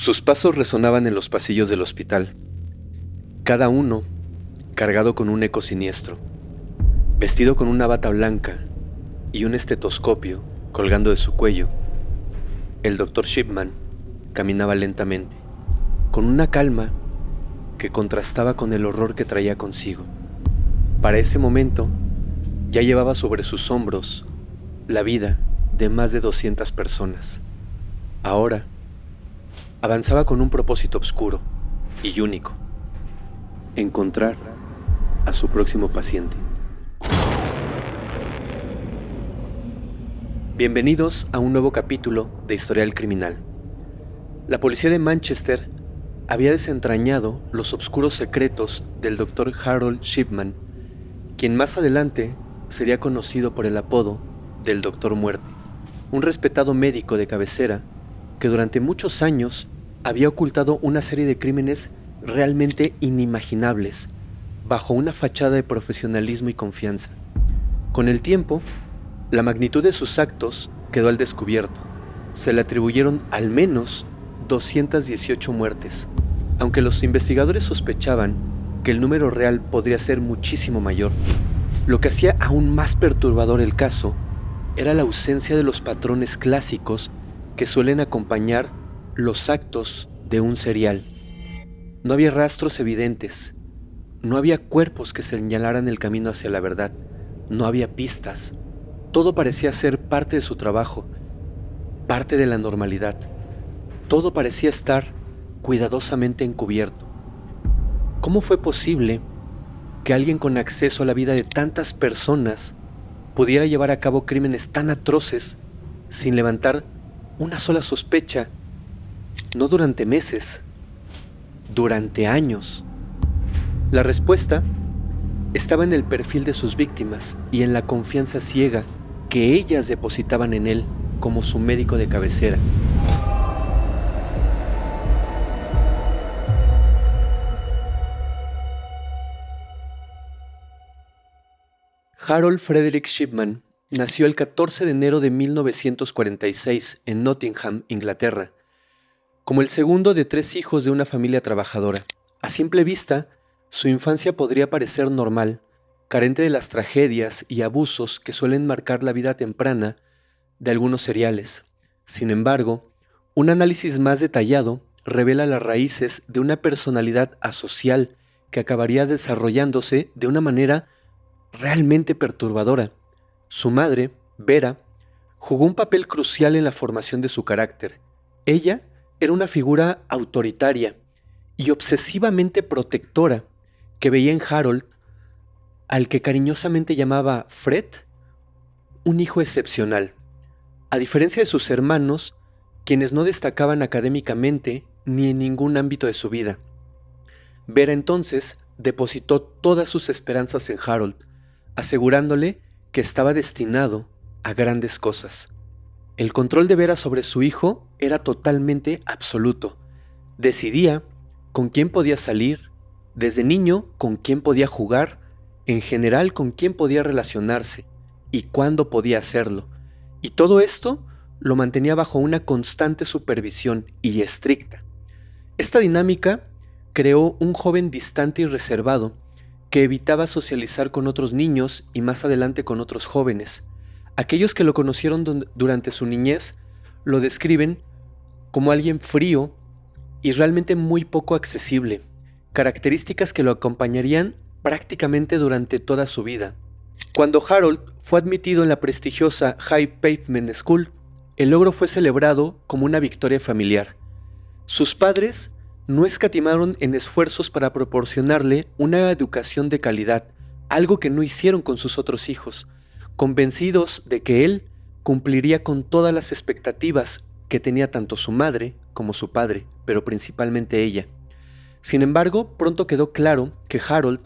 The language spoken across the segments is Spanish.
Sus pasos resonaban en los pasillos del hospital, cada uno cargado con un eco siniestro, vestido con una bata blanca y un estetoscopio colgando de su cuello. El doctor Shipman caminaba lentamente, con una calma que contrastaba con el horror que traía consigo. Para ese momento, ya llevaba sobre sus hombros la vida de más de 200 personas. Ahora, avanzaba con un propósito oscuro y único: encontrar a su próximo paciente. Bienvenidos a un nuevo capítulo de Historial Criminal. La policía de Manchester había desentrañado los oscuros secretos del Dr. Harold Shipman, quien más adelante sería conocido por el apodo del Doctor Muerte, un respetado médico de cabecera que durante muchos años había ocultado una serie de crímenes realmente inimaginables bajo una fachada de profesionalismo y confianza. Con el tiempo, la magnitud de sus actos quedó al descubierto. Se le atribuyeron al menos 218 muertes, aunque los investigadores sospechaban que el número real podría ser muchísimo mayor. Lo que hacía aún más perturbador el caso era la ausencia de los patrones clásicos que suelen acompañar los actos de un serial. No había rastros evidentes, no había cuerpos que señalaran el camino hacia la verdad, no había pistas. Todo parecía ser parte de su trabajo, parte de la normalidad. Todo parecía estar cuidadosamente encubierto. ¿Cómo fue posible que alguien con acceso a la vida de tantas personas pudiera llevar a cabo crímenes tan atroces sin levantar una sola sospecha? No durante meses, durante años. La respuesta estaba en el perfil de sus víctimas y en la confianza ciega que ellas depositaban en él como su médico de cabecera. Harold Frederick Shipman nació el 14 de enero de 1946 en Nottingham, Inglaterra, como el segundo de 3 hijos de una familia trabajadora. A simple vista, su infancia podría parecer normal, carente de las tragedias y abusos que suelen marcar la vida temprana de algunos seriales. Sin embargo, un análisis más detallado revela las raíces de una personalidad asocial que acabaría desarrollándose de una manera realmente perturbadora. Su madre, Vera, jugó un papel crucial en la formación de su carácter. Ella era una figura autoritaria y obsesivamente protectora que veía en Harold, al que cariñosamente llamaba Fred, un hijo excepcional. A diferencia de sus hermanos, quienes no destacaban académicamente ni en ningún ámbito de su vida. Vera entonces depositó todas sus esperanzas en Harold, asegurándole que estaba destinado a grandes cosas. El control de Vera sobre su hijo era totalmente absoluto. Decidía con quién podía salir, desde niño con quién podía jugar, en general con quién podía relacionarse y cuándo podía hacerlo. Y todo esto lo mantenía bajo una constante supervisión y estricta. Esta dinámica creó un joven distante y reservado que evitaba socializar con otros niños y más adelante con otros jóvenes. Aquellos que lo conocieron durante su niñez lo describen como alguien frío y realmente muy poco accesible, características que lo acompañarían prácticamente durante toda su vida. Cuando Harold fue admitido en la prestigiosa High Pavement School, el logro fue celebrado como una victoria familiar. Sus padres no escatimaron en esfuerzos para proporcionarle una educación de calidad, algo que no hicieron con sus otros hijos, convencidos de que él cumpliría con todas las expectativas que tenía tanto su madre como su padre, pero principalmente ella. Sin embargo, pronto quedó claro que Harold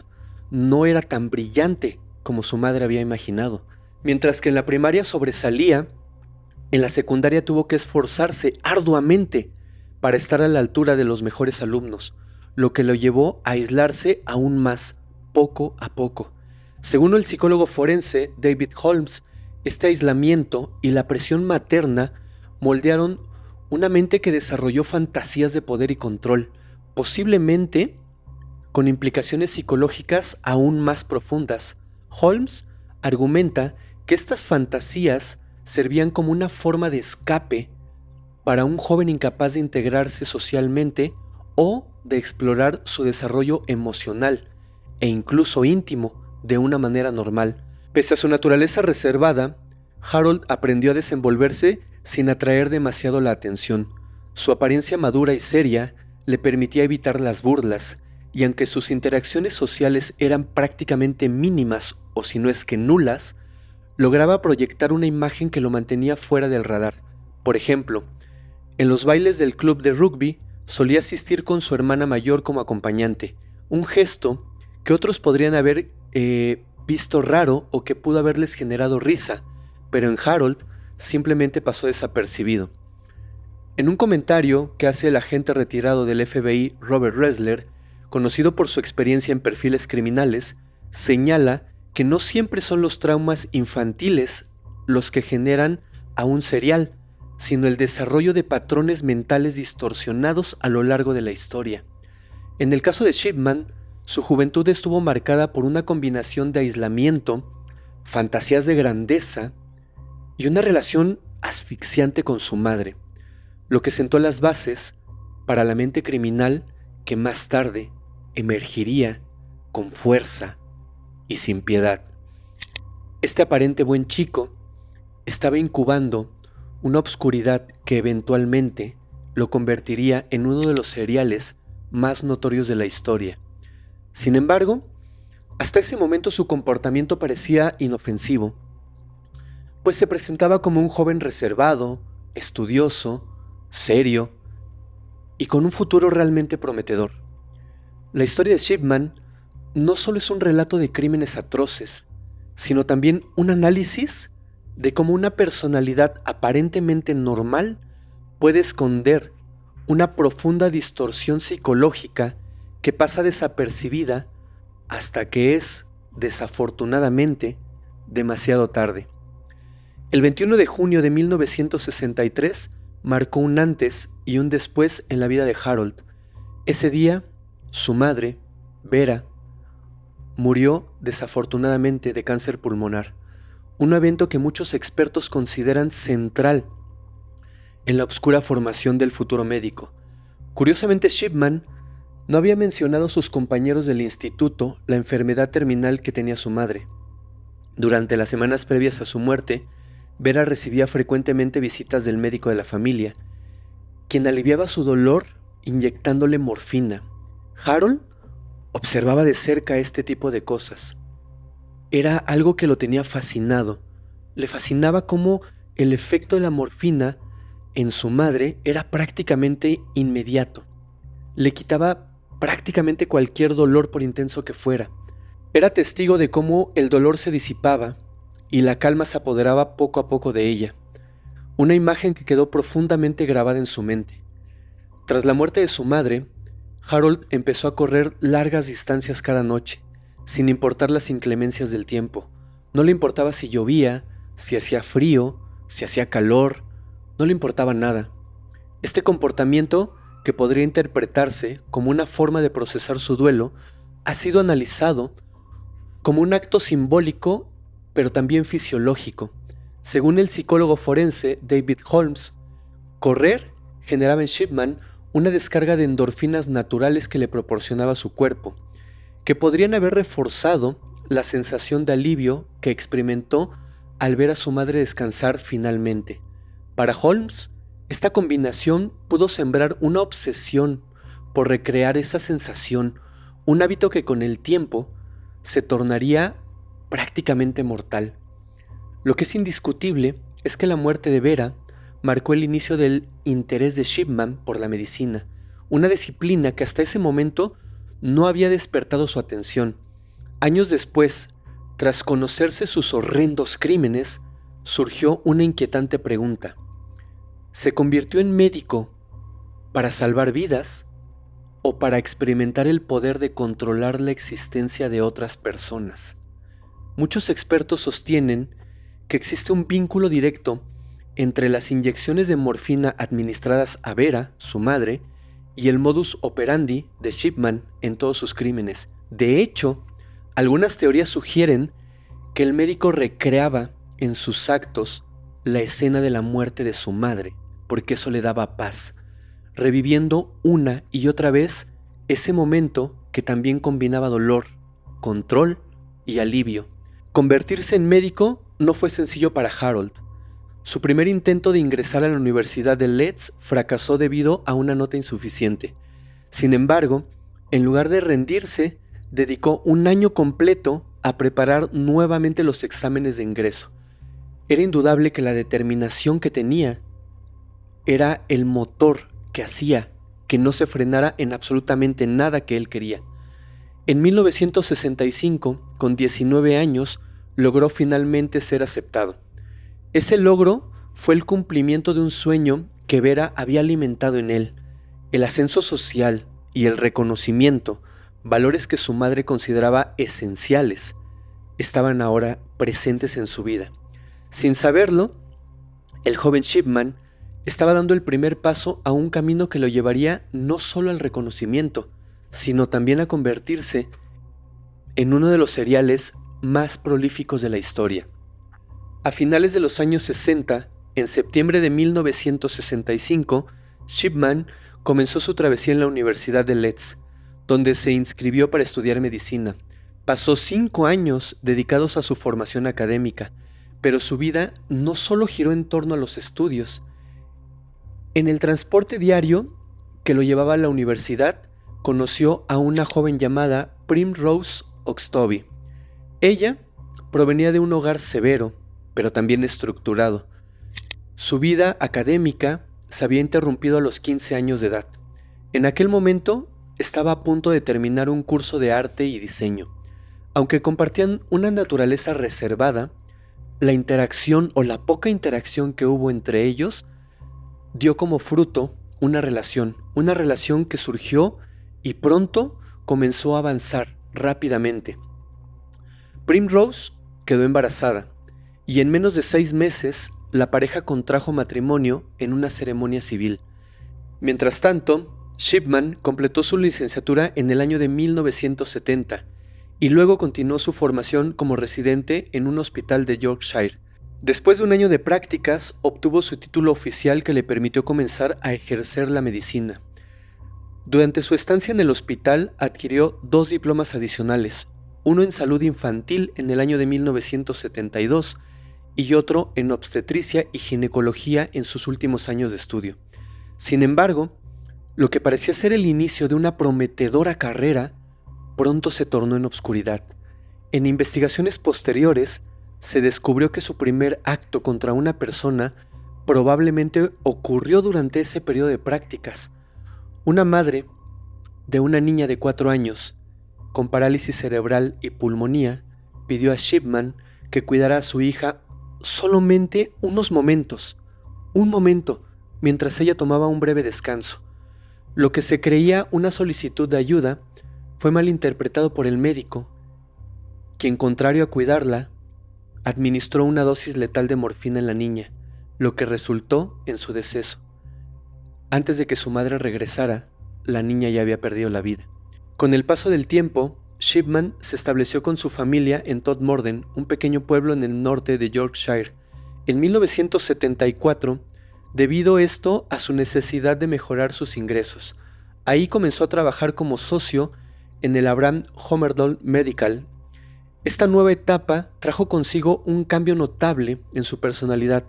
no era tan brillante como su madre había imaginado. Mientras que en la primaria sobresalía, en la secundaria tuvo que esforzarse arduamente para estar a la altura de los mejores alumnos, lo que lo llevó a aislarse aún más, poco a poco. Según el psicólogo forense David Holmes, este aislamiento y la presión materna moldearon una mente que desarrolló fantasías de poder y control, posiblemente con implicaciones psicológicas aún más profundas. Holmes argumenta que estas fantasías servían como una forma de escape para un joven incapaz de integrarse socialmente o de explorar su desarrollo emocional e incluso íntimo de una manera normal. Pese a su naturaleza reservada, Harold aprendió a desenvolverse sin atraer demasiado la atención. Su apariencia madura y seria le permitía evitar las burlas, y aunque sus interacciones sociales eran prácticamente mínimas o si no es que nulas, lograba proyectar una imagen que lo mantenía fuera del radar. Por ejemplo, en los bailes del club de rugby solía asistir con su hermana mayor como acompañante, un gesto que otros podrían haber visto raro o que pudo haberles generado risa, pero en Harold simplemente pasó desapercibido. En un comentario que hace el agente retirado del FBI Robert Ressler, conocido por su experiencia en perfiles criminales, señala que no siempre son los traumas infantiles los que generan a un serial, sino el desarrollo de patrones mentales distorsionados a lo largo de la historia. En el caso de Shipman, su juventud estuvo marcada por una combinación de aislamiento, fantasías de grandeza y una relación asfixiante con su madre, lo que sentó las bases para la mente criminal que más tarde emergiría con fuerza y sin piedad. Este aparente buen chico estaba incubando una obscuridad que eventualmente lo convertiría en uno de los seriales más notorios de la historia. Sin embargo, hasta ese momento su comportamiento parecía inofensivo, pues se presentaba como un joven reservado, estudioso, serio y con un futuro realmente prometedor. La historia de Shipman no solo es un relato de crímenes atroces, sino también un análisis de cómo una personalidad aparentemente normal puede esconder una profunda distorsión psicológica que pasa desapercibida hasta que es, desafortunadamente, demasiado tarde. El 21 de junio de 1963 marcó un antes y un después en la vida de Harold. Ese día, su madre, Vera, murió desafortunadamente de cáncer pulmonar, un evento que muchos expertos consideran central en la oscura formación del futuro médico. Curiosamente, Shipman no había mencionado a sus compañeros del instituto la enfermedad terminal que tenía su madre. Durante las semanas previas a su muerte, Vera recibía frecuentemente visitas del médico de la familia, quien aliviaba su dolor inyectándole morfina. Harold observaba de cerca este tipo de cosas. Era algo que lo tenía fascinado. Le fascinaba cómo el efecto de la morfina en su madre era prácticamente inmediato. Le quitaba prácticamente cualquier dolor por intenso que fuera. Era testigo de cómo el dolor se disipaba y la calma se apoderaba poco a poco de ella. Una imagen que quedó profundamente grabada en su mente. Tras la muerte de su madre, Harold empezó a correr largas distancias cada noche, sin importar las inclemencias del tiempo. No le importaba si llovía, si hacía frío, si hacía calor, no le importaba nada. Este comportamiento, que podría interpretarse como una forma de procesar su duelo, ha sido analizado como un acto simbólico, pero también fisiológico. Según el psicólogo forense David Holmes, correr generaba en Shipman una descarga de endorfinas naturales que le proporcionaba su cuerpo, que podrían haber reforzado la sensación de alivio que experimentó al ver a su madre descansar finalmente. Para Holmes, esta combinación pudo sembrar una obsesión por recrear esa sensación, un hábito que con el tiempo se tornaría prácticamente mortal. Lo que es indiscutible es que la muerte de Vera marcó el inicio del interés de Shipman por la medicina, una disciplina que hasta ese momento no había despertado su atención. Años después, tras conocerse sus horrendos crímenes, surgió una inquietante pregunta. ¿Se convirtió en médico para salvar vidas o para experimentar el poder de controlar la existencia de otras personas? Muchos expertos sostienen que existe un vínculo directo entre las inyecciones de morfina administradas a Vera, su madre, y el modus operandi de Shipman en todos sus crímenes. De hecho, algunas teorías sugieren que el médico recreaba en sus actos la escena de la muerte de su madre, porque eso le daba paz, reviviendo una y otra vez ese momento que también combinaba dolor, control y alivio. Convertirse en médico no fue sencillo para Harold. Su primer intento de ingresar a la Universidad de Leeds fracasó debido a una nota insuficiente. Sin embargo, en lugar de rendirse, dedicó un año completo a preparar nuevamente los exámenes de ingreso. Era indudable que la determinación que tenía era el motor que hacía que no se frenara en absolutamente nada que él quería. En 1965, con 19 años, logró finalmente ser aceptado. Ese logro fue el cumplimiento de un sueño que Vera había alimentado en él. El ascenso social y el reconocimiento, valores que su madre consideraba esenciales, estaban ahora presentes en su vida. Sin saberlo, el joven Shipman estaba dando el primer paso a un camino que lo llevaría no solo al reconocimiento, sino también a convertirse en uno de los seriales más prolíficos de la historia. A finales de los años 60, en septiembre de 1965, Shipman comenzó su travesía en la Universidad de Leeds, donde se inscribió para estudiar medicina. Pasó 5 años dedicados a su formación académica, pero su vida no solo giró en torno a los estudios. En el transporte diario que lo llevaba a la universidad, conoció a una joven llamada Primrose Oxtoby. Ella provenía de un hogar severo, pero también estructurado. Su vida académica se había interrumpido a los 15 años de edad. En aquel momento estaba a punto de terminar un curso de arte y diseño. Aunque compartían una naturaleza reservada, la interacción o la poca interacción que hubo entre ellos dio como fruto una relación que surgió y pronto comenzó a avanzar rápidamente. Primrose quedó embarazada y en menos de 6 meses la pareja contrajo matrimonio en una ceremonia civil. Mientras tanto, Shipman completó su licenciatura en el año de 1970 y luego continuó su formación como residente en un hospital de Yorkshire. Después de un año de prácticas, obtuvo su título oficial que le permitió comenzar a ejercer la medicina. Durante su estancia en el hospital adquirió 2 diplomas adicionales, uno en salud infantil en el año de 1972 y otro en obstetricia y ginecología en sus últimos años de estudio. Sin embargo, lo que parecía ser el inicio de una prometedora carrera, pronto se tornó en obscuridad. En investigaciones posteriores, se descubrió que su primer acto contra una persona probablemente ocurrió durante ese periodo de prácticas. Una madre de una niña de 4 años, con parálisis cerebral y pulmonía, pidió a Shipman que cuidara a su hija solamente unos momentos, un momento, mientras ella tomaba un breve descanso. Lo que se creía una solicitud de ayuda fue malinterpretado por el médico, quien, contrario a cuidarla, administró una dosis letal de morfina en la niña, lo que resultó en su deceso. Antes de que su madre regresara, la niña ya había perdido la vida. Con el paso del tiempo, Shipman se estableció con su familia en Todmorden, un pequeño pueblo en el norte de Yorkshire. En 1974, debido esto a su necesidad de mejorar sus ingresos, ahí comenzó a trabajar como socio en el Abraham Homerdol Medical. Esta nueva etapa trajo consigo un cambio notable en su personalidad.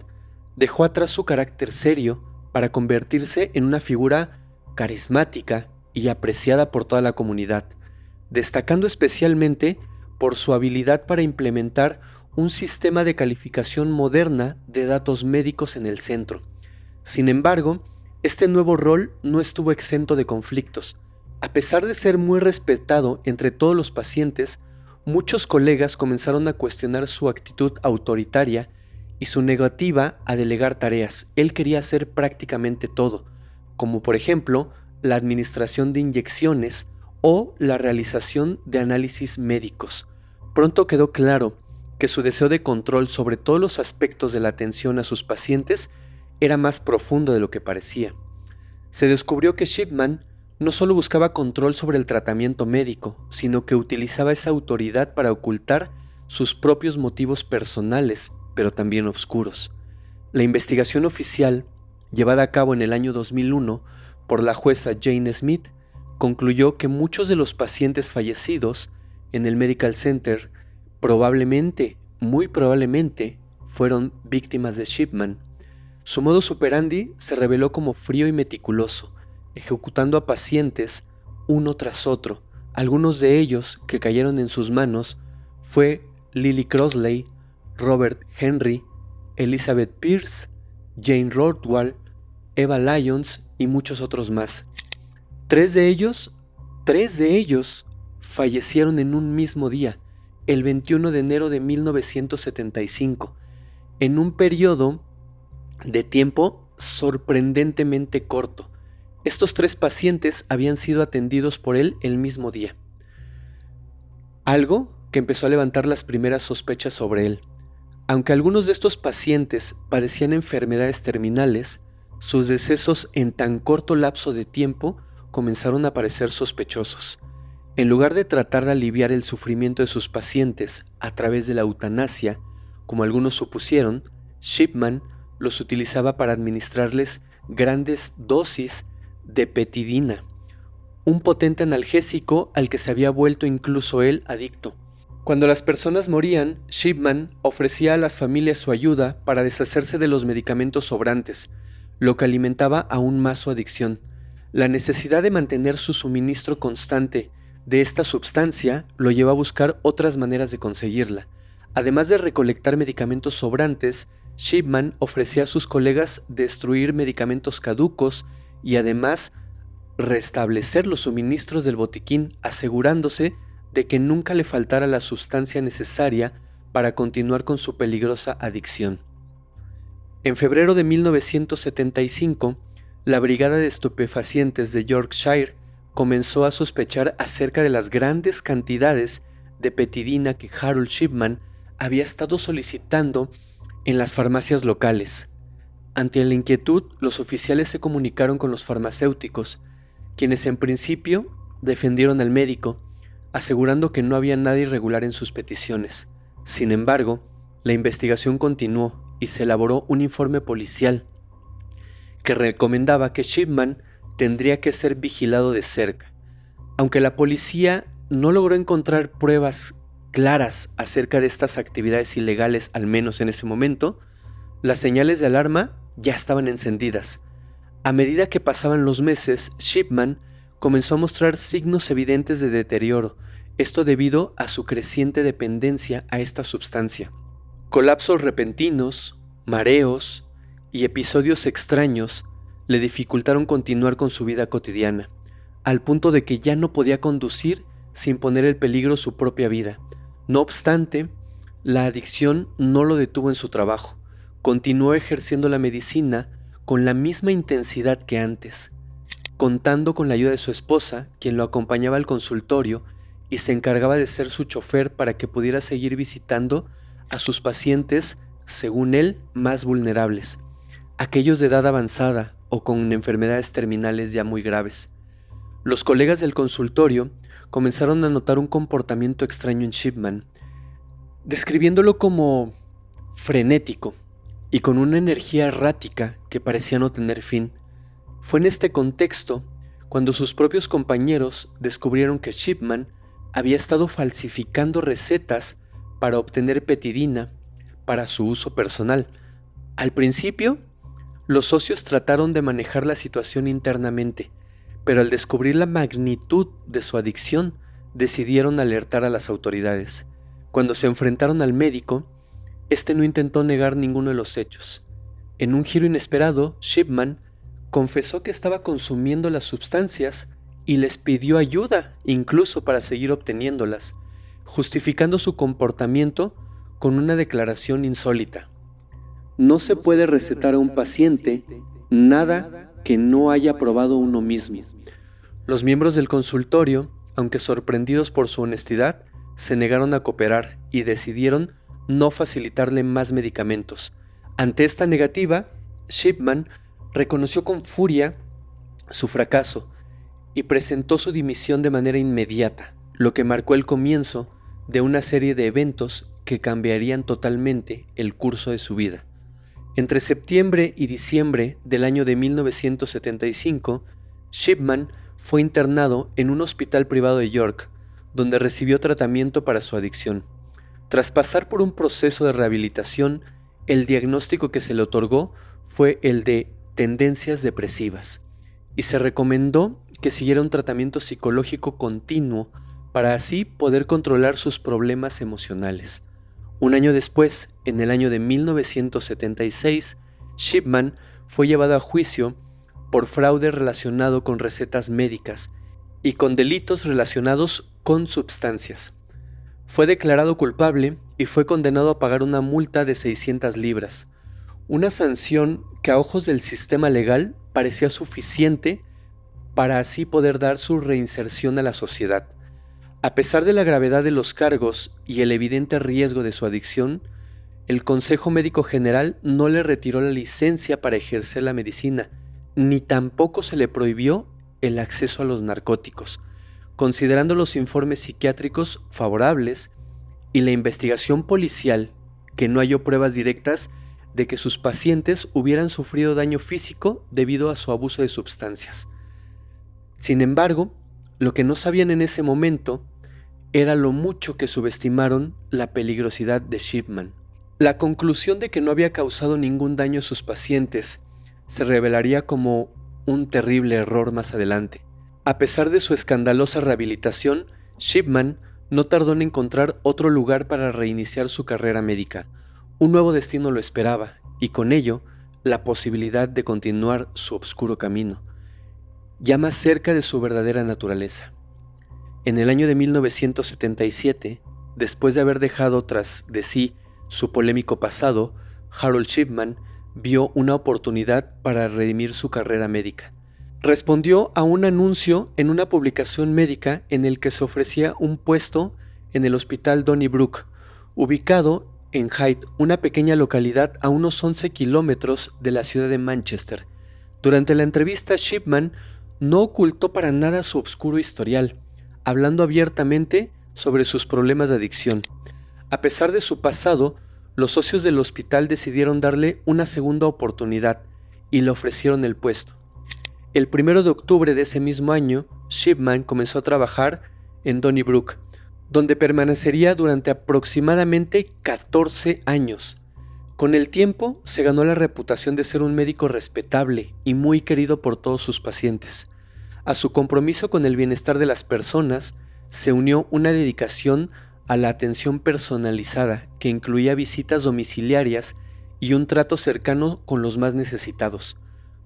Dejó atrás su carácter serio para convertirse en una figura carismática y apreciada por toda la comunidad, destacando especialmente por su habilidad para implementar un sistema de calificación moderna de datos médicos en el centro. Sin embargo, este nuevo rol no estuvo exento de conflictos. A pesar de ser muy respetado entre todos los pacientes, muchos colegas comenzaron a cuestionar su actitud autoritaria y su negativa a delegar tareas. Él quería hacer prácticamente todo, como por ejemplo la administración de inyecciones o la realización de análisis médicos. Pronto quedó claro que su deseo de control sobre todos los aspectos de la atención a sus pacientes era más profundo de lo que parecía. Se descubrió que Shipman no solo buscaba control sobre el tratamiento médico, sino que utilizaba esa autoridad para ocultar sus propios motivos personales, pero también oscuros. La investigación oficial, llevada a cabo en el año 2001 por la jueza Jane Smith, concluyó que muchos de los pacientes fallecidos en el Medical Center muy probablemente, fueron víctimas de Shipman. Su modus operandi se reveló como frío y meticuloso, ejecutando a pacientes uno tras otro. Algunos de ellos que cayeron en sus manos fue Lily Crossley, Robert Henry, Elizabeth Pierce, Jane Rothwell, Eva Lyons y muchos otros más. Tres de ellos fallecieron en un mismo día, el 21 de enero de 1975, en un periodo de tiempo sorprendentemente corto. Estos 3 pacientes habían sido atendidos por él el mismo día. Algo que empezó a levantar las primeras sospechas sobre él. Aunque algunos de estos pacientes padecían enfermedades terminales, sus decesos en tan corto lapso de tiempo comenzaron a parecer sospechosos. En lugar de tratar de aliviar el sufrimiento de sus pacientes a través de la eutanasia, como algunos supusieron, Shipman los utilizaba para administrarles grandes dosis de petidina, un potente analgésico al que se había vuelto incluso él adicto. Cuando las personas morían, Shipman ofrecía a las familias su ayuda para deshacerse de los medicamentos sobrantes, lo que alimentaba aún más su adicción. La necesidad de mantener su suministro constante de esta sustancia lo llevó a buscar otras maneras de conseguirla. Además de recolectar medicamentos sobrantes, Shipman ofrecía a sus colegas destruir medicamentos caducos y además restablecer los suministros del botiquín, asegurándose de que nunca le faltara la sustancia necesaria para continuar con su peligrosa adicción. En febrero de 1975, la Brigada de Estupefacientes de Yorkshire comenzó a sospechar acerca de las grandes cantidades de petidina que Harold Shipman había estado solicitando en las farmacias locales. Ante la inquietud, los oficiales se comunicaron con los farmacéuticos, quienes en principio defendieron al médico, asegurando que no había nada irregular en sus peticiones. Sin embargo, la investigación continuó y se elaboró un informe policial que recomendaba que Shipman tendría que ser vigilado de cerca. Aunque la policía no logró encontrar pruebas claras acerca de estas actividades ilegales, al menos en ese momento, las señales de alarma ya estaban encendidas. A medida que pasaban los meses, Shipman comenzó a mostrar signos evidentes de deterioro, esto debido a su creciente dependencia a esta sustancia. Colapsos repentinos, mareos y episodios extraños le dificultaron continuar con su vida cotidiana, al punto de que ya no podía conducir sin poner en peligro su propia vida. No obstante, la adicción no lo detuvo en su trabajo. Continuó ejerciendo la medicina con la misma intensidad que antes, contando con la ayuda de su esposa, quien lo acompañaba al consultorio y se encargaba de ser su chofer para que pudiera seguir visitando a sus pacientes, según él, más vulnerables, aquellos de edad avanzada o con enfermedades terminales ya muy graves. Los colegas del consultorio comenzaron a notar un comportamiento extraño en Shipman, describiéndolo como frenético y con una energía errática que parecía no tener fin. Fue en este contexto cuando sus propios compañeros descubrieron que Shipman había estado falsificando recetas para obtener petidina para su uso personal. Al principio, los socios trataron de manejar la situación internamente, pero al descubrir la magnitud de su adicción, decidieron alertar a las autoridades. Cuando se enfrentaron al médico, este no intentó negar ninguno de los hechos. En un giro inesperado, Shipman confesó que estaba consumiendo las sustancias y les pidió ayuda, incluso para seguir obteniéndolas, justificando su comportamiento con una declaración insólita. No se puede recetar a un paciente nada que no haya probado uno mismo. Los miembros del consultorio, aunque sorprendidos por su honestidad, se negaron a cooperar y decidieron no facilitarle más medicamentos. Ante esta negativa, Shipman reconoció con furia su fracaso y presentó su dimisión de manera inmediata, lo que marcó el comienzo de una serie de eventos que cambiarían totalmente el curso de su vida. Entre septiembre y diciembre del año de 1975, Shipman fue internado en un hospital privado de York, donde recibió tratamiento para su adicción. Tras pasar por un proceso de rehabilitación, el diagnóstico que se le otorgó fue el de tendencias depresivas, y se recomendó que siguiera un tratamiento psicológico continuo para así poder controlar sus problemas emocionales. Un año después, en el año de 1976, Shipman fue llevado a juicio por fraude relacionado con recetas médicas y con delitos relacionados con sustancias. Fue declarado culpable y fue condenado a pagar una multa de 600 libras, una sanción que a ojos del sistema legal parecía suficiente para así poder dar su reinserción a la sociedad. A pesar de la gravedad de los cargos y el evidente riesgo de su adicción, el Consejo Médico General no le retiró la licencia para ejercer la medicina, ni tampoco se le prohibió el acceso a los narcóticos, considerando los informes psiquiátricos favorables y la investigación policial que no halló pruebas directas de que sus pacientes hubieran sufrido daño físico debido a su abuso de sustancias. Sin embargo, lo que no sabían en ese momento era lo mucho que subestimaron la peligrosidad de Shipman. La conclusión de que no había causado ningún daño a sus pacientes se revelaría como un terrible error más adelante. A pesar de su escandalosa rehabilitación, Shipman no tardó en encontrar otro lugar para reiniciar su carrera médica. Un nuevo destino lo esperaba, y con ello, la posibilidad de continuar su oscuro camino, ya más cerca de su verdadera naturaleza. En el año de 1977, después de haber dejado tras de sí su polémico pasado, Harold Shipman vio una oportunidad para redimir su carrera médica. Respondió a un anuncio en una publicación médica en el que se ofrecía un puesto en el Hospital Donnybrook, ubicado en Hythe, una pequeña localidad a unos 11 kilómetros de la ciudad de Manchester. Durante la entrevista, Shipman no ocultó para nada su oscuro historial, hablando abiertamente sobre sus problemas de adicción. A pesar de su pasado, los socios del hospital decidieron darle una segunda oportunidad y le ofrecieron el puesto. El 1 de octubre de ese mismo año, Shipman comenzó a trabajar en Donnybrook, donde permanecería durante aproximadamente 14 años. Con el tiempo, se ganó la reputación de ser un médico respetable y muy querido por todos sus pacientes. A su compromiso con el bienestar de las personas, se unió una dedicación a la atención personalizada que incluía visitas domiciliarias y un trato cercano con los más necesitados.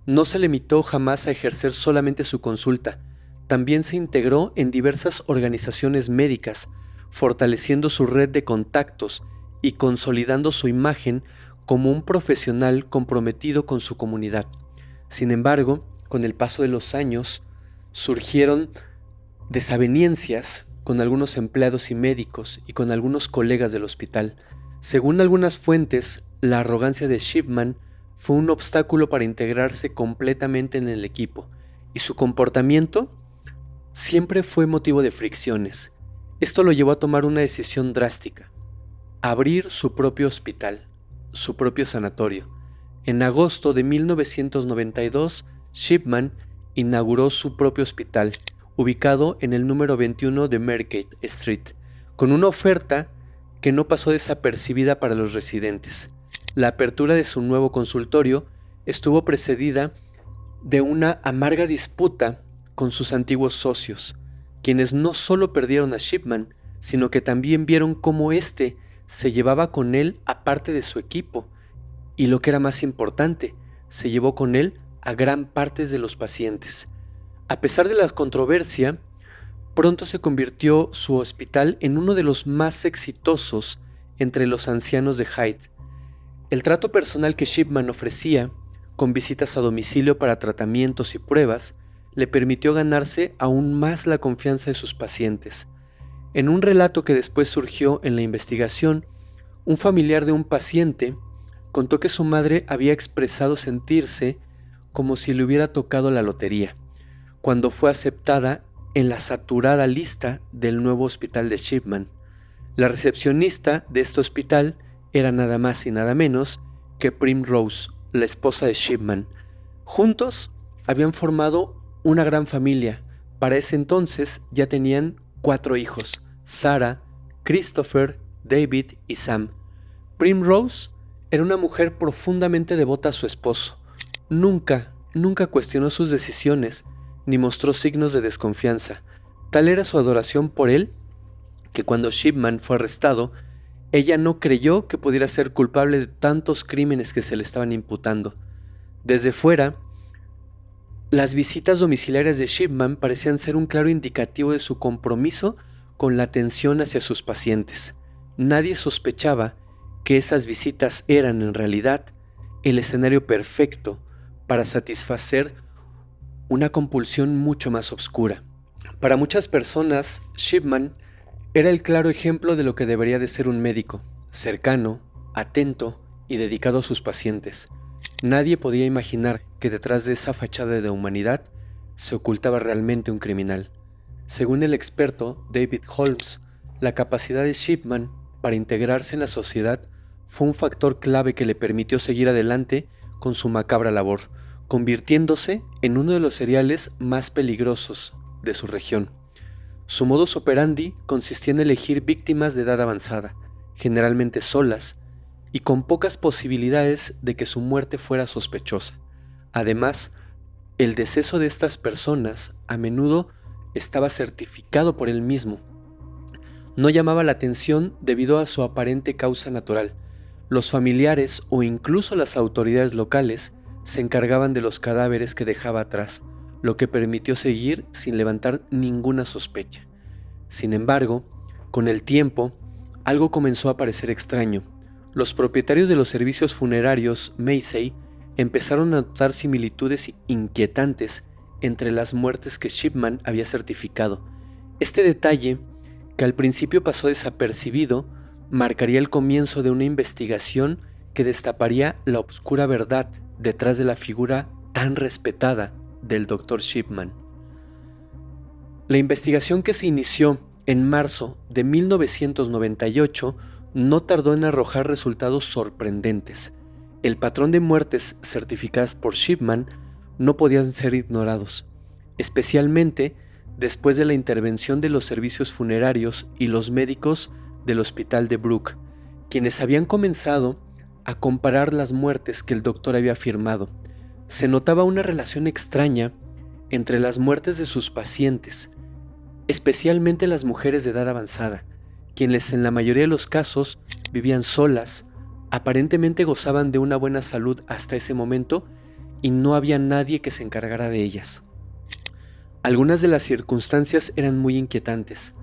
No se limitó jamás a ejercer solamente su consulta, también se integró en diversas organizaciones médicas, fortaleciendo su red de contactos y consolidando su imagen como un profesional comprometido con su comunidad. Sin embargo, con el paso de los años, surgieron desavenencias con algunos empleados y médicos y con algunos colegas del hospital. Según algunas fuentes, la arrogancia de Shipman fue un obstáculo para integrarse completamente en el equipo, y su comportamiento siempre fue motivo de fricciones. Esto lo llevó a tomar una decisión drástica: abrir su propio hospital, su propio sanatorio. En agosto de 1992, Shipman inauguró su propio hospital, ubicado en el número 21 de Mergate Street, con una oferta que no pasó desapercibida para los residentes. La apertura de su nuevo consultorio estuvo precedida de una amarga disputa con sus antiguos socios, quienes no solo perdieron a Shipman, sino que también vieron cómo éste se llevaba con él a parte de su equipo, y lo que era más importante, se llevó con él a gran parte de los pacientes. A pesar de la controversia, pronto se convirtió su hospital en uno de los más exitosos entre los ancianos de Hythe. El trato personal que Shipman ofrecía, con visitas a domicilio para tratamientos y pruebas, le permitió ganarse aún más la confianza de sus pacientes. En un relato que después surgió en la investigación, Un familiar de un paciente contó que su madre había expresado sentirse como si le hubiera tocado la lotería, cuando fue aceptada en la saturada lista del nuevo hospital de Shipman. La recepcionista de este hospital era nada más y nada menos que Primrose, la esposa de Shipman. Juntos habían formado una gran familia. Para ese entonces ya tenían 4 hijos: Sarah, Christopher, David y Sam. Primrose era una mujer profundamente devota a su esposo. Nunca cuestionó sus decisiones ni mostró signos de desconfianza. Tal era su adoración por él que cuando Shipman fue arrestado, ella no creyó que pudiera ser culpable de tantos crímenes que se le estaban imputando. Desde fuera, las visitas domiciliarias de Shipman parecían ser un claro indicativo de su compromiso con la atención hacia sus pacientes. Nadie sospechaba que esas visitas eran en realidad el escenario perfecto para satisfacer una compulsión mucho más oscura. Para muchas personas, Shipman era el claro ejemplo de lo que debería de ser un médico: cercano, atento y dedicado a sus pacientes. Nadie podía imaginar que detrás de esa fachada de humanidad se ocultaba realmente un criminal. Según el experto David Holmes, la capacidad de Shipman para integrarse en la sociedad fue un factor clave que le permitió seguir adelante con su macabra labor, convirtiéndose en uno de los seriales más peligrosos de su región. Su modus operandi consistía en elegir víctimas de edad avanzada, generalmente solas, y con pocas posibilidades de que su muerte fuera sospechosa. Además, el deceso de estas personas a menudo estaba certificado por él mismo. No llamaba la atención debido a su aparente causa natural. Los familiares o incluso las autoridades locales se encargaban de los cadáveres que dejaba atrás, lo que permitió seguir sin levantar ninguna sospecha. Sin embargo, con el tiempo, algo comenzó a parecer extraño. Los propietarios de los servicios funerarios Massey empezaron a notar similitudes inquietantes entre las muertes que Shipman había certificado. Este detalle, que al principio pasó desapercibido, marcaría el comienzo de una investigación que destaparía la oscura verdad detrás de la figura tan respetada del Dr. Shipman. La investigación, que se inició en marzo de 1998, no tardó en arrojar resultados sorprendentes. El patrón de muertes certificadas por Shipman no podían ser ignorados, especialmente después de la intervención de los servicios funerarios y los médicos del hospital de Brook, quienes habían comenzado a comparar las muertes que el doctor había afirmado. Se notaba una relación extraña entre las muertes de sus pacientes, especialmente las mujeres de edad avanzada, quienes en la mayoría de los casos vivían solas, aparentemente gozaban de una buena salud hasta ese momento y no había nadie que se encargara de ellas. Algunas de las circunstancias eran muy inquietantes.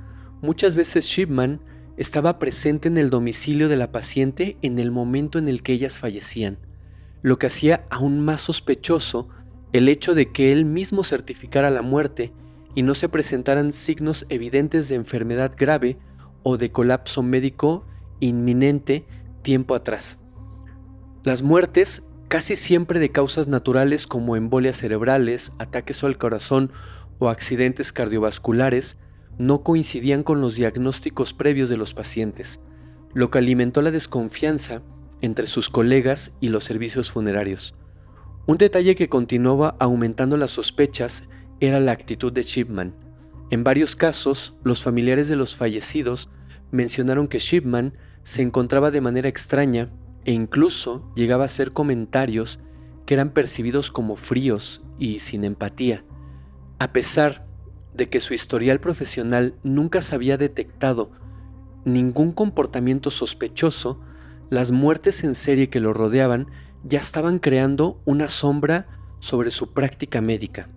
Muchas veces Shipman estaba presente en el domicilio de la paciente en el momento en el que ellas fallecían, lo que hacía aún más sospechoso el hecho de que él mismo certificara la muerte y no se presentaran signos evidentes de enfermedad grave o de colapso médico inminente tiempo atrás. Las muertes, casi siempre de causas naturales como embolias cerebrales, ataques al corazón o accidentes cardiovasculares, no coincidían con los diagnósticos previos de los pacientes, lo que alimentó la desconfianza entre sus colegas y los servicios funerarios. Un detalle que continuaba aumentando las sospechas era la actitud de Shipman. En varios casos, los familiares de los fallecidos mencionaron que Shipman se encontraba de manera extraña e incluso llegaba a hacer comentarios que eran percibidos como fríos y sin empatía. A pesar de que su historial profesional nunca se había detectado ningún comportamiento sospechoso, las muertes en serie que lo rodeaban ya estaban creando una sombra sobre su práctica médica.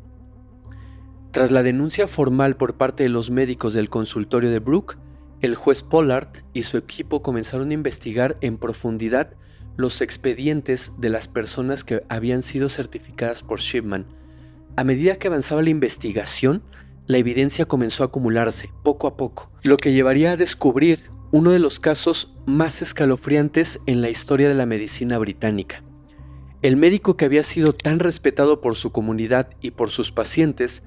Tras la denuncia formal por parte de los médicos del consultorio de Brook, el juez Pollard y su equipo comenzaron a investigar en profundidad los expedientes de las personas que habían sido certificadas por Shipman. A medida que avanzaba la investigación, la evidencia comenzó a acumularse poco a poco, lo que llevaría a descubrir uno de los casos más escalofriantes en la historia de la medicina británica. El médico que había sido tan respetado por su comunidad y por sus pacientes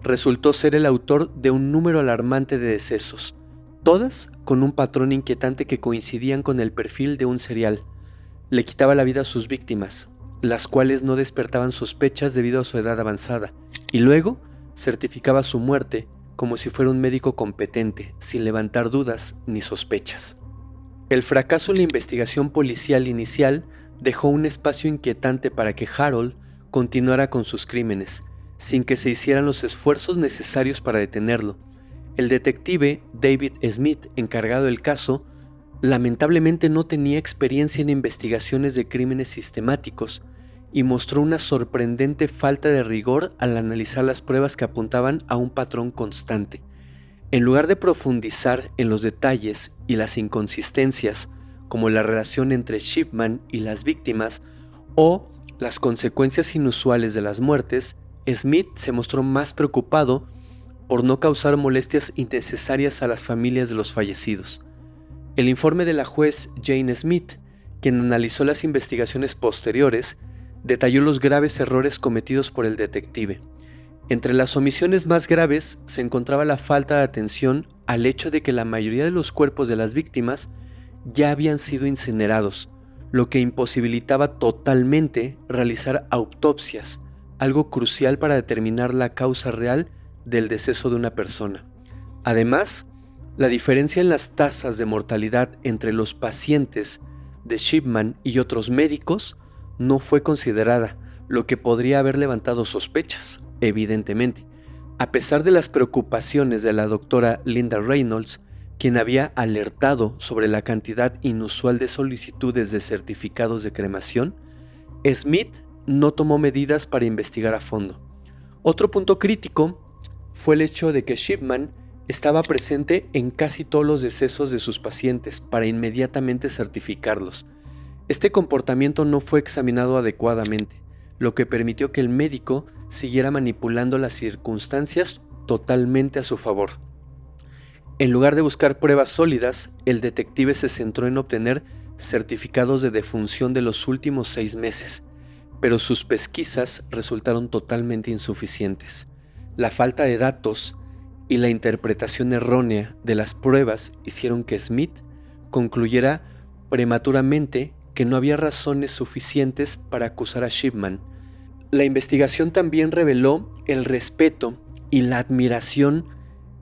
resultó ser el autor de un número alarmante de decesos, todas con un patrón inquietante que coincidían con el perfil de un serial. Le quitaba la vida a sus víctimas, las cuales no despertaban sospechas debido a su edad avanzada, y luego certificaba su muerte como si fuera un médico competente, sin levantar dudas ni sospechas. El fracaso en la investigación policial inicial dejó un espacio inquietante para que Harold continuara con sus crímenes, sin que se hicieran los esfuerzos necesarios para detenerlo. El detective David Smith, encargado del caso, lamentablemente no tenía experiencia en investigaciones de crímenes sistemáticos y mostró una sorprendente falta de rigor al analizar las pruebas que apuntaban a un patrón constante. En lugar de profundizar en los detalles y las inconsistencias, como la relación entre Shipman y las víctimas o las consecuencias inusuales de las muertes, Smith se mostró más preocupado por no causar molestias innecesarias a las familias de los fallecidos. El informe de la juez Jane Smith, quien analizó las investigaciones posteriores, detalló los graves errores cometidos por el detective. Entre las omisiones más graves se encontraba la falta de atención al hecho de que la mayoría de los cuerpos de las víctimas ya habían sido incinerados, lo que imposibilitaba totalmente realizar autopsias, algo crucial para determinar la causa real del deceso de una persona. Además, la diferencia en las tasas de mortalidad entre los pacientes de Shipman y otros médicos no fue considerada, lo que podría haber levantado sospechas, evidentemente, a pesar de las preocupaciones de la doctora Linda Reynolds, quien había alertado sobre la cantidad inusual de solicitudes de certificados de cremación. Smith no tomó medidas para investigar a fondo. Otro punto crítico fue el hecho de que Shipman estaba presente en casi todos los decesos de sus pacientes para inmediatamente certificarlos. Este comportamiento no fue examinado adecuadamente, lo que permitió que el médico siguiera manipulando las circunstancias totalmente a su favor. En lugar de buscar pruebas sólidas, el detective se centró en obtener certificados de defunción de los últimos 6 meses, pero sus pesquisas resultaron totalmente insuficientes. La falta de datos y la interpretación errónea de las pruebas hicieron que Smith concluyera prematuramente que no había razones suficientes para acusar a Shipman. La investigación también reveló el respeto y la admiración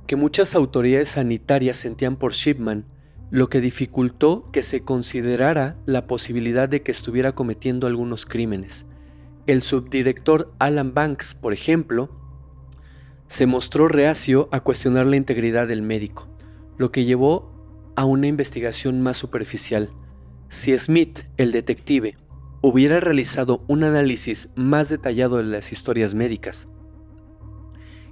que muchas autoridades sanitarias sentían por Shipman, lo que dificultó que se considerara la posibilidad de que estuviera cometiendo algunos crímenes. El subdirector Alan Banks, por ejemplo, se mostró reacio a cuestionar la integridad del médico, lo que llevó a una investigación más superficial. Si Smith, el detective, hubiera realizado un análisis más detallado de las historias médicas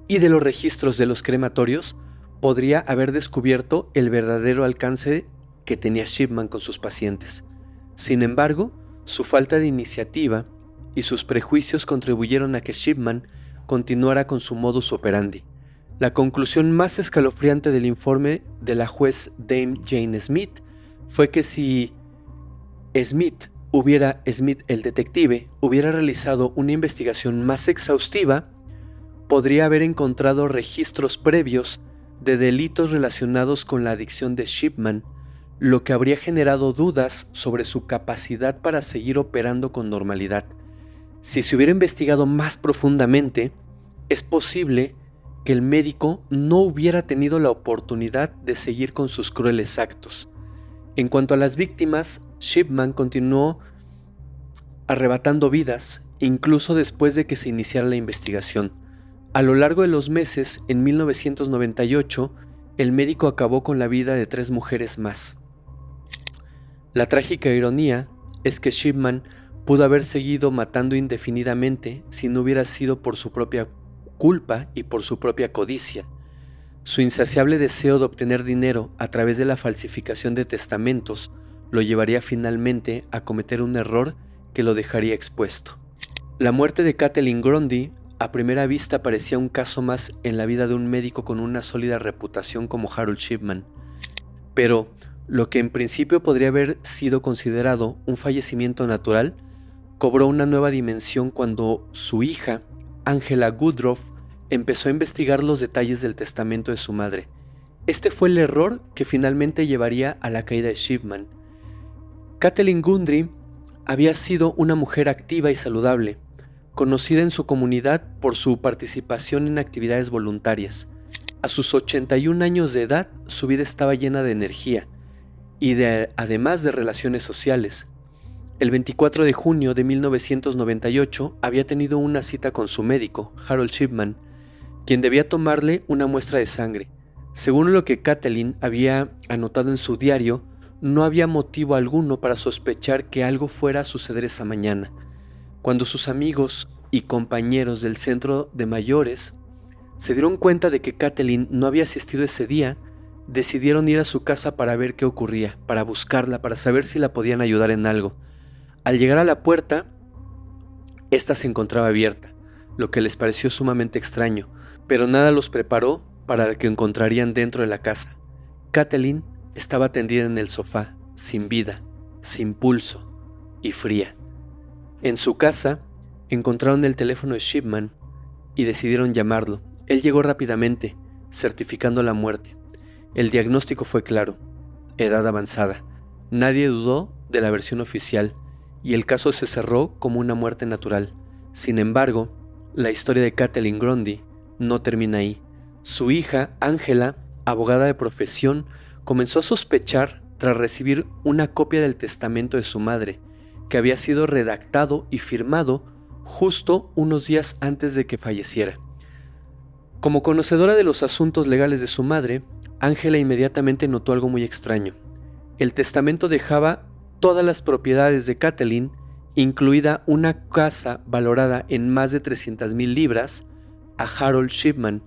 y de los registros de los crematorios, podría haber descubierto el verdadero alcance que tenía Shipman con sus pacientes. Sin embargo, su falta de iniciativa y sus prejuicios contribuyeron a que Shipman continuara con su modus operandi. La conclusión más escalofriante del informe de la juez Dame Jane Smith fue que si Smith, el detective, hubiera realizado una investigación más exhaustiva, podría haber encontrado registros previos de delitos relacionados con la adicción de Shipman, lo que habría generado dudas sobre su capacidad para seguir operando con normalidad. Si se hubiera investigado más profundamente, es posible que el médico no hubiera tenido la oportunidad de seguir con sus crueles actos. En cuanto a las víctimas, Shipman continuó arrebatando vidas, incluso después de que se iniciara la investigación. A lo largo de los meses, en 1998, el médico acabó con la vida de 3 mujeres más. La trágica ironía es que Shipman pudo haber seguido matando indefinidamente si no hubiera sido por su propia culpa y por su propia codicia. Su insaciable deseo de obtener dinero a través de la falsificación de testamentos lo llevaría finalmente a cometer un error que lo dejaría expuesto. La muerte de Kathleen Grundy a primera vista parecía un caso más en la vida de un médico con una sólida reputación como Harold Shipman, pero Lo que en principio podría haber sido considerado un fallecimiento natural, cobró una nueva dimensión cuando su hija, Angela Woodruff, empezó a investigar los detalles del testamento de su madre. Este fue el error que finalmente llevaría a la caída de Shipman. Kathleen Gundry había sido una mujer activa y saludable, conocida en su comunidad por su participación en actividades voluntarias. A sus 81 años de edad, su vida estaba llena de energía y además de relaciones sociales. El 24 de junio de 1998 había tenido una cita con su médico, Harold Shipman, quien debía tomarle una muestra de sangre. Según lo que Kathleen había anotado en su diario, no había motivo alguno para sospechar que algo fuera a suceder esa mañana. Cuando sus amigos y compañeros del centro de mayores se dieron cuenta de que Kathleen no había asistido ese día, decidieron ir a su casa para ver qué ocurría, para buscarla, para saber si la podían ayudar en algo. Al llegar a la puerta, esta se encontraba abierta, lo que les pareció sumamente extraño, pero nada los preparó para lo que encontrarían dentro de la casa. Kathleen estaba tendida en el sofá, sin vida, sin pulso y fría. En su casa encontraron el teléfono de Shipman y decidieron llamarlo. Él llegó rápidamente, certificando la muerte. El diagnóstico fue claro: edad avanzada. Nadie dudó de la versión oficial y el caso se cerró como una muerte natural. Sin embargo, la historia de Kathleen Grundy no termina ahí. Su hija, Angela, abogada de profesión, comenzó a sospechar tras recibir una copia del testamento de su madre, que había sido redactado y firmado justo unos días antes de que falleciera. Como conocedora de los asuntos legales de su madre, Angela inmediatamente notó algo muy extraño. El testamento dejaba todas las propiedades de Kathleen, incluida una casa valorada en más de 300,000 libras, a Harold Shipman.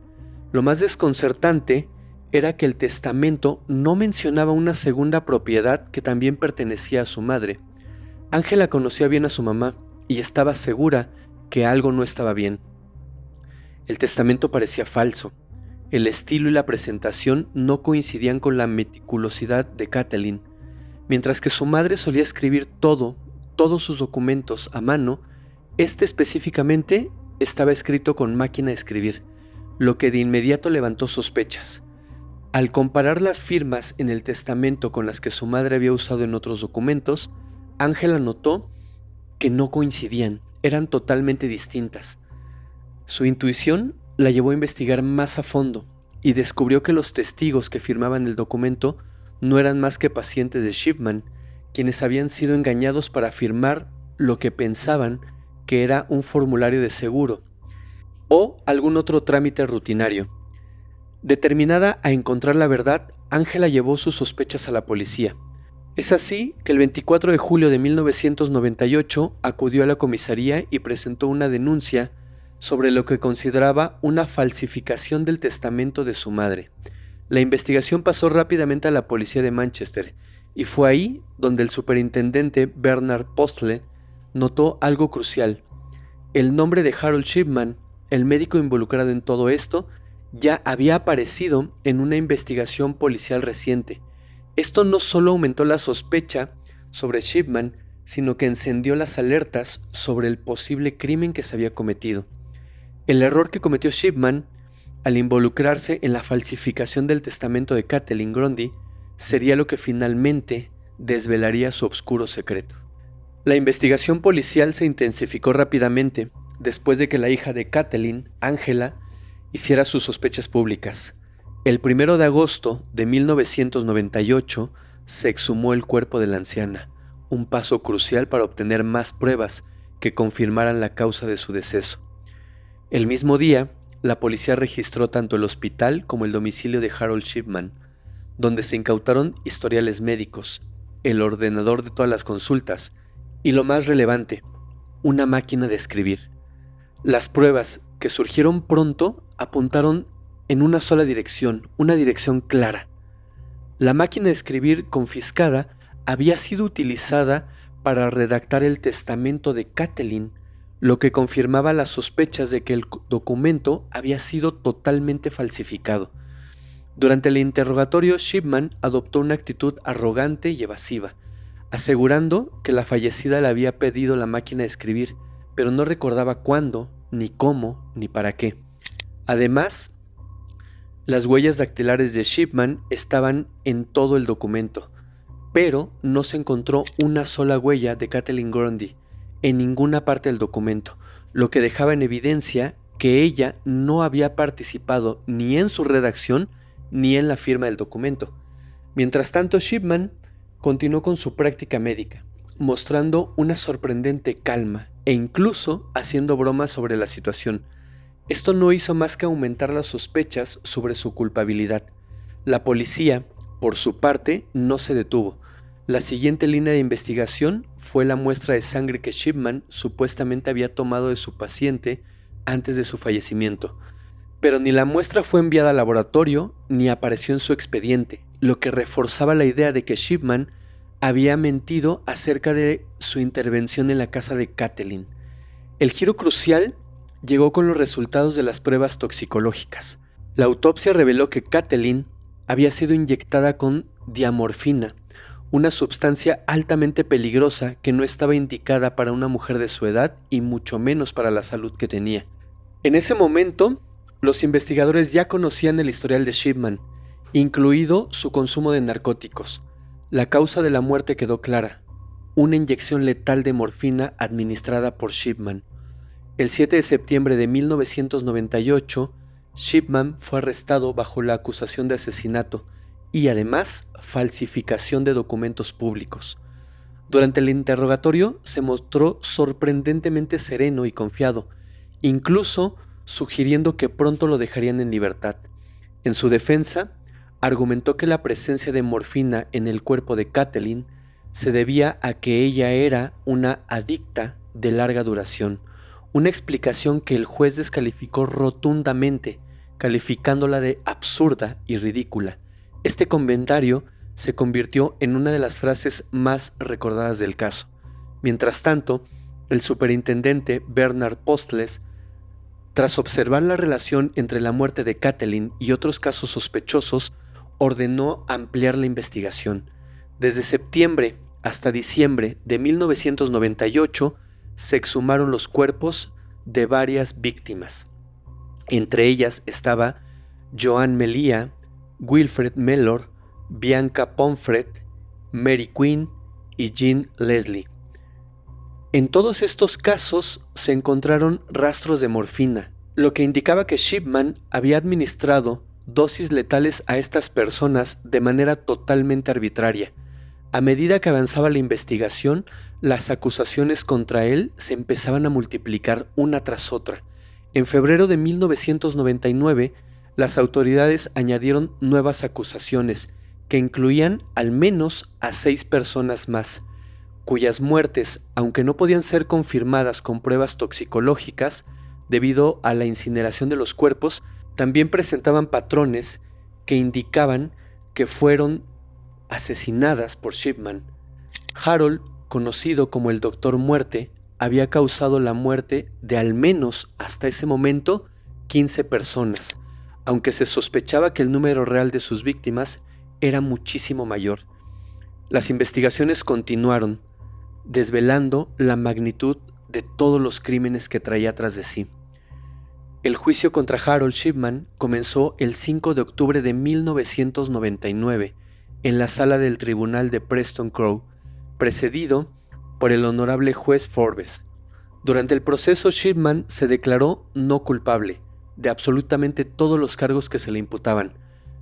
Lo más desconcertante era que el testamento no mencionaba una segunda propiedad que también pertenecía a su madre. Angela conocía bien a su mamá y estaba segura que algo no estaba bien. El testamento parecía falso. El estilo y la presentación no coincidían con la meticulosidad de Kathleen. Mientras que su madre solía escribir todos sus documentos a mano, este específicamente estaba escrito con máquina de escribir, lo que de inmediato levantó sospechas. Al comparar las firmas en el testamento con las que su madre había usado en otros documentos, Angela notó que no coincidían, eran totalmente distintas. Su intuición la llevó a investigar más a fondo y descubrió que los testigos que firmaban el documento no eran más que pacientes de Shipman, quienes habían sido engañados para firmar lo que pensaban que era un formulario de seguro o algún otro trámite rutinario. Determinada a encontrar la verdad, Angela llevó sus sospechas a la policía. Es así que el 24 de julio de 1998 acudió a la comisaría y presentó una denuncia sobre lo que consideraba una falsificación del testamento de su madre. La investigación pasó rápidamente a la policía de Manchester y fue ahí donde el superintendente Bernard Postle notó algo crucial. El nombre de Harold Shipman, el médico involucrado en todo esto, ya había aparecido en una investigación policial reciente. Esto no solo aumentó la sospecha sobre Shipman, sino que encendió las alertas sobre el posible crimen que se había cometido. El error que cometió Shipman al involucrarse en la falsificación del testamento de Kathleen Grundy sería lo que finalmente desvelaría su oscuro secreto. La investigación policial se intensificó rápidamente después de que la hija de Kathleen, Angela, hiciera sus sospechas públicas. El 1 de agosto de 1998 se exhumó el cuerpo de la anciana, un paso crucial para obtener más pruebas que confirmaran la causa de su deceso. El mismo día, la policía registró tanto el hospital como el domicilio de Harold Shipman, donde se incautaron historiales médicos, el ordenador de todas las consultas y, lo más relevante, una máquina de escribir. Las pruebas que surgieron pronto apuntaron en una sola dirección, una dirección clara. La máquina de escribir confiscada había sido utilizada para redactar el testamento de Kathleen, lo que confirmaba las sospechas de que el documento había sido totalmente falsificado. Durante el interrogatorio, Shipman adoptó una actitud arrogante y evasiva, asegurando que la fallecida le había pedido la máquina de escribir, pero no recordaba cuándo, ni cómo, ni para qué. Además, las huellas dactilares de Shipman estaban en todo el documento, pero no se encontró una sola huella de Kathleen Grundy en ninguna parte del documento, lo que dejaba en evidencia que ella no había participado ni en su redacción ni en la firma del documento. Mientras tanto, Shipman continuó con su práctica médica, mostrando una sorprendente calma e incluso haciendo bromas sobre la situación. Esto no hizo más que aumentar las sospechas sobre su culpabilidad. La policía, por su parte, no se detuvo. La siguiente línea de investigación fue la muestra de sangre que Shipman supuestamente había tomado de su paciente antes de su fallecimiento. Pero ni la muestra fue enviada al laboratorio ni apareció en su expediente, lo que reforzaba la idea de que Shipman había mentido acerca de su intervención en la casa de Kathleen. El giro crucial llegó con los resultados de las pruebas toxicológicas. La autopsia reveló que Kathleen había sido inyectada con diamorfina, una sustancia altamente peligrosa que no estaba indicada para una mujer de su edad y mucho menos para la salud que tenía. En ese momento, los investigadores ya conocían el historial de Shipman, incluido su consumo de narcóticos. La causa de la muerte quedó clara: una inyección letal de morfina administrada por Shipman. El 7 de septiembre de 1998, Shipman fue arrestado bajo la acusación de asesinato y además falsificación de documentos públicos. Durante el interrogatorio se mostró sorprendentemente sereno y confiado, incluso sugiriendo que pronto lo dejarían en libertad. En su defensa, argumentó que la presencia de morfina en el cuerpo de Kathleen se debía a que ella era una adicta de larga duración, una explicación que el juez descalificó rotundamente, calificándola de absurda y ridícula. Este comentario se convirtió en una de las frases más recordadas del caso. Mientras tanto, el superintendente Bernard Postles, tras observar la relación entre la muerte de Kathleen y otros casos sospechosos, ordenó ampliar la investigación. Desde septiembre hasta diciembre de 1998 se exhumaron los cuerpos de varias víctimas. Entre ellas estaba Joan Melia, Wilfred Mellor, Bianca Pomfret, Mary Quinn y Jean Leslie. En todos estos casos se encontraron rastros de morfina, lo que indicaba que Shipman había administrado dosis letales a estas personas de manera totalmente arbitraria. A medida que avanzaba la investigación, las acusaciones contra él se empezaban a multiplicar una tras otra. En febrero de 1999, las autoridades añadieron nuevas acusaciones que incluían al menos a 6 personas más, cuyas muertes, aunque no podían ser confirmadas con pruebas toxicológicas debido a la incineración de los cuerpos, también presentaban patrones que indicaban que fueron asesinadas por Shipman. Harold, conocido como el Doctor Muerte, había causado la muerte de al menos hasta ese momento 15 personas, aunque se sospechaba que el número real de sus víctimas era muchísimo mayor. Las investigaciones continuaron, desvelando la magnitud de todos los crímenes que traía tras de sí. El juicio contra Harold Shipman comenzó el 5 de octubre de 1999 en la sala del tribunal de Preston Crow, precedido por el honorable juez Forbes. Durante el proceso, Shipman se declaró no culpable de absolutamente todos los cargos que se le imputaban.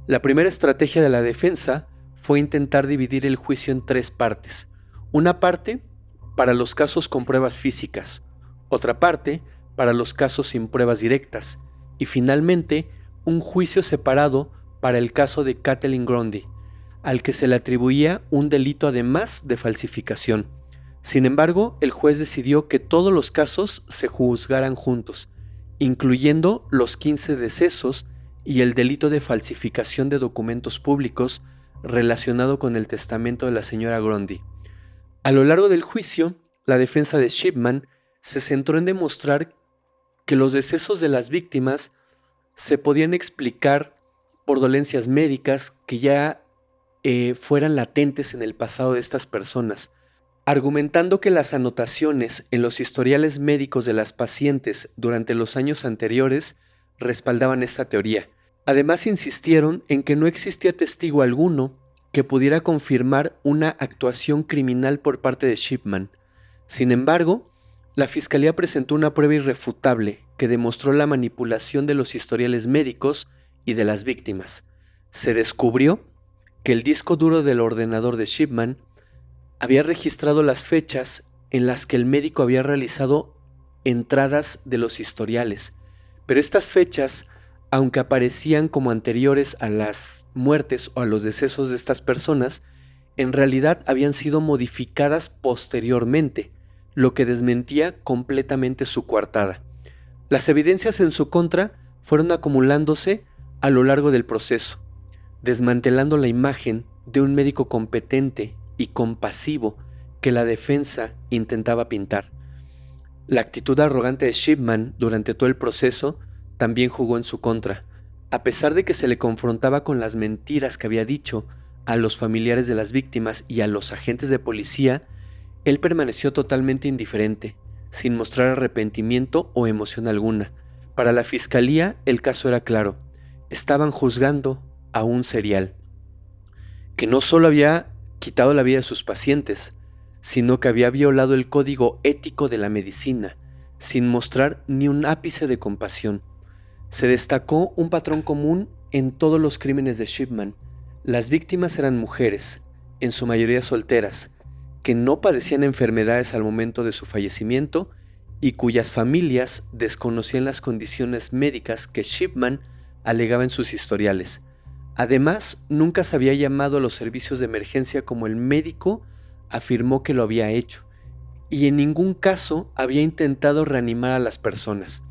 La primera estrategia de la defensa fue intentar dividir el juicio en 3 partes. Una parte para los casos con pruebas físicas, otra parte para los casos sin pruebas directas y finalmente un juicio separado para el caso de Kathleen Grundy, al que se le atribuía un delito además de falsificación. Sin embargo, el juez decidió que todos los casos se juzgaran juntos, incluyendo los 15 decesos y el delito de falsificación de documentos públicos relacionado con el testamento de la señora Grundy. A lo largo del juicio, la defensa de Shipman se centró en demostrar que los decesos de las víctimas se podían explicar por dolencias médicas que ya fueran latentes en el pasado de estas personas, argumentando que las anotaciones en los historiales médicos de las pacientes durante los años anteriores respaldaban esta teoría. Además, insistieron en que no existía testigo alguno que pudiera confirmar una actuación criminal por parte de Shipman. Sin embargo, la fiscalía presentó una prueba irrefutable que demostró la manipulación de los historiales médicos y de las víctimas. Se descubrió que el disco duro del ordenador de Shipman había registrado las fechas en las que el médico había realizado entradas de los historiales, pero estas fechas, aunque aparecían como anteriores a las muertes o a los decesos de estas personas, en realidad habían sido modificadas posteriormente, lo que desmentía completamente su coartada. Las evidencias en su contra fueron acumulándose a lo largo del proceso, desmantelando la imagen de un médico competente y compasivo que la defensa intentaba pintar. La actitud arrogante de Shipman durante todo el proceso también jugó en su contra. A pesar de que se le confrontaba con las mentiras que había dicho a los familiares de las víctimas y a los agentes de policía, él permaneció totalmente indiferente, sin mostrar arrepentimiento o emoción alguna. Para la fiscalía, el caso era claro: estaban juzgando a un serial, que no solo había quitado la vida de sus pacientes, sino que había violado el código ético de la medicina, sin mostrar ni un ápice de compasión. Se destacó un patrón común en todos los crímenes de Shipman. Las víctimas eran mujeres, en su mayoría solteras, que no padecían enfermedades al momento de su fallecimiento y cuyas familias desconocían las condiciones médicas que Shipman alegaba en sus historiales. Además, nunca se había llamado a los servicios de emergencia como el médico afirmó que lo había hecho, y en ningún caso había intentado reanimar a las personas,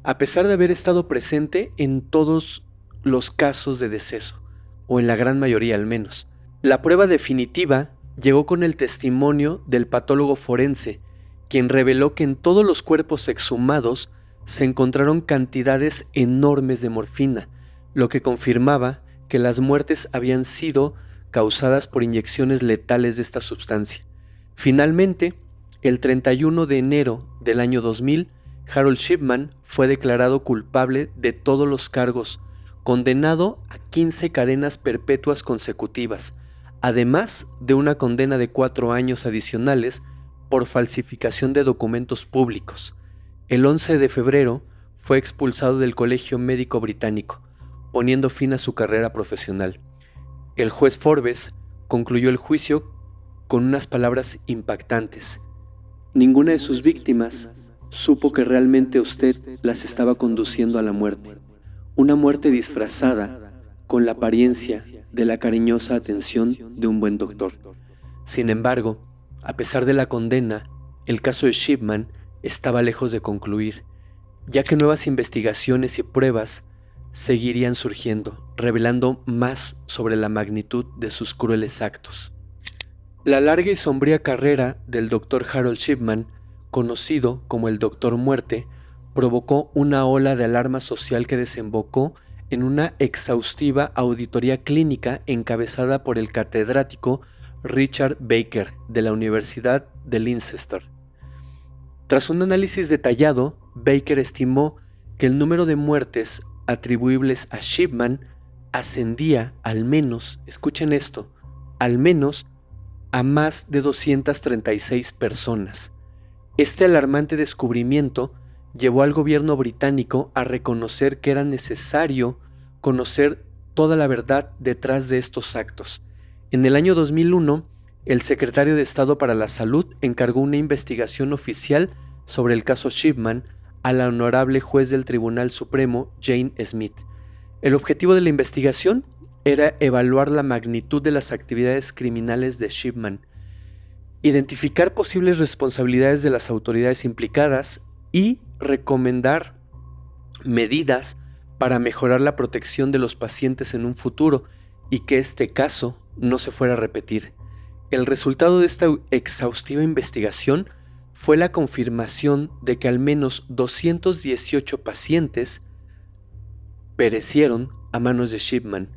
a pesar de haber estado presente en todos los casos de deceso, o en la gran mayoría al menos. La prueba definitiva llegó con el testimonio del patólogo forense, quien reveló que en todos los cuerpos exhumados se encontraron cantidades enormes de morfina, lo que confirmaba que las muertes habían sido causadas por inyecciones letales de esta sustancia. Finalmente, el 31 de enero del año 2000, Harold Shipman fue declarado culpable de todos los cargos, condenado a 15 cadenas perpetuas consecutivas, además de una condena de 4 años adicionales por falsificación de documentos públicos. El 11 de febrero fue expulsado del Colegio Médico Británico, poniendo fin a su carrera profesional. El juez Forbes concluyó el juicio con unas palabras impactantes: ninguna de sus víctimas supo que realmente usted las estaba conduciendo a la muerte. Una muerte disfrazada con la apariencia de la cariñosa atención de un buen doctor. Sin embargo, a pesar de la condena, el caso de Shipman estaba lejos de concluir, ya que nuevas investigaciones y pruebas seguirían surgiendo, revelando más sobre la magnitud de sus crueles actos. La larga y sombría carrera del Dr. Harold Shipman, conocido como el Doctor Muerte, provocó una ola de alarma social que desembocó en una exhaustiva auditoría clínica encabezada por el catedrático Richard Baker de la Universidad de Leicester. Tras un análisis detallado, Baker estimó que el número de muertes atribuibles a Shipman ascendía al menos, escuchen esto, al menos a más de 236 personas. Este alarmante descubrimiento llevó al gobierno británico a reconocer que era necesario conocer toda la verdad detrás de estos actos. En el año 2001, el secretario de Estado para la Salud encargó una investigación oficial sobre el caso Shipman a la honorable juez del Tribunal Supremo, Jane Smith. El objetivo de la investigación era evaluar la magnitud de las actividades criminales de Shipman, identificar posibles responsabilidades de las autoridades implicadas y recomendar medidas para mejorar la protección de los pacientes en un futuro y que este caso no se fuera a repetir. El resultado de esta exhaustiva investigación fue la confirmación de que al menos 218 pacientes perecieron a manos de Shipman.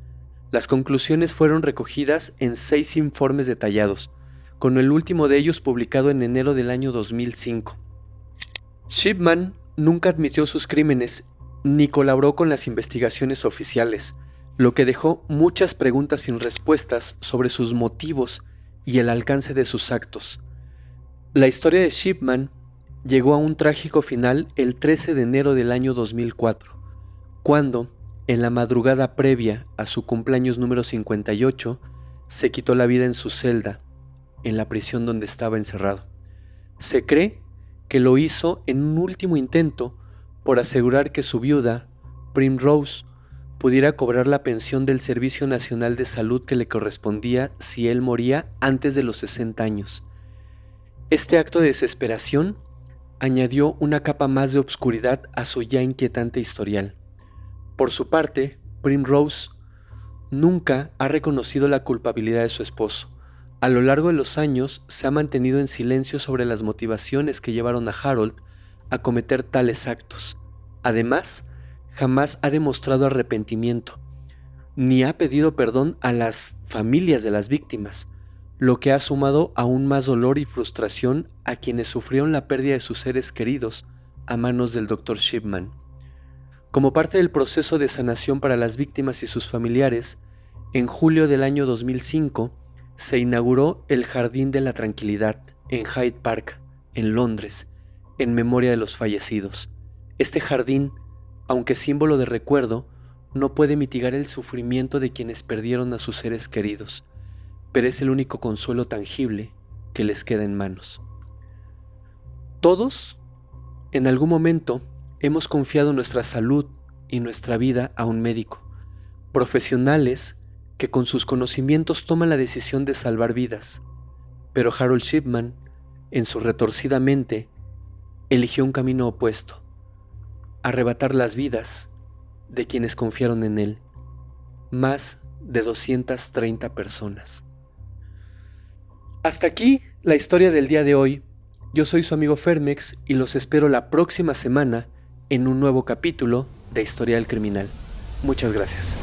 Las conclusiones fueron recogidas en 6 informes detallados, con el último de ellos publicado en enero del año 2005. Shipman nunca admitió sus crímenes ni colaboró con las investigaciones oficiales, lo que dejó muchas preguntas sin respuestas sobre sus motivos y el alcance de sus actos. La historia de Shipman llegó a un trágico final el 13 de enero del año 2004, cuando, en la madrugada previa a su cumpleaños número 58, se quitó la vida en su celda, en la prisión donde estaba encerrado. Se cree que lo hizo en un último intento por asegurar que su viuda, Primrose, pudiera cobrar la pensión del Servicio Nacional de Salud que le correspondía si él moría antes de los 60 años. Este acto de desesperación añadió una capa más de obscuridad a su ya inquietante historial. Por su parte, Primrose nunca ha reconocido la culpabilidad de su esposo. A lo largo de los años se ha mantenido en silencio sobre las motivaciones que llevaron a Harold a cometer tales actos. Además, jamás ha demostrado arrepentimiento, ni ha pedido perdón a las familias de las víctimas, lo que ha sumado aún más dolor y frustración a quienes sufrieron la pérdida de sus seres queridos a manos del Dr. Shipman. Como parte del proceso de sanación para las víctimas y sus familiares, en julio del año 2005 se inauguró el Jardín de la Tranquilidad en Hyde Park, en Londres, en memoria de los fallecidos. Este jardín, aunque símbolo de recuerdo, no puede mitigar el sufrimiento de quienes perdieron a sus seres queridos, pero es el único consuelo tangible que les queda en manos. Todos, en algún momento, hemos confiado nuestra salud y nuestra vida a un médico, profesionales que con sus conocimientos toman la decisión de salvar vidas, pero Harold Shipman, en su retorcida mente, eligió un camino opuesto: arrebatar las vidas de quienes confiaron en él, más de 230 personas. Hasta aquí la historia del día de hoy. Yo soy su amigo Fermex y los espero la próxima semana en un nuevo capítulo de Historial Criminal. Muchas gracias.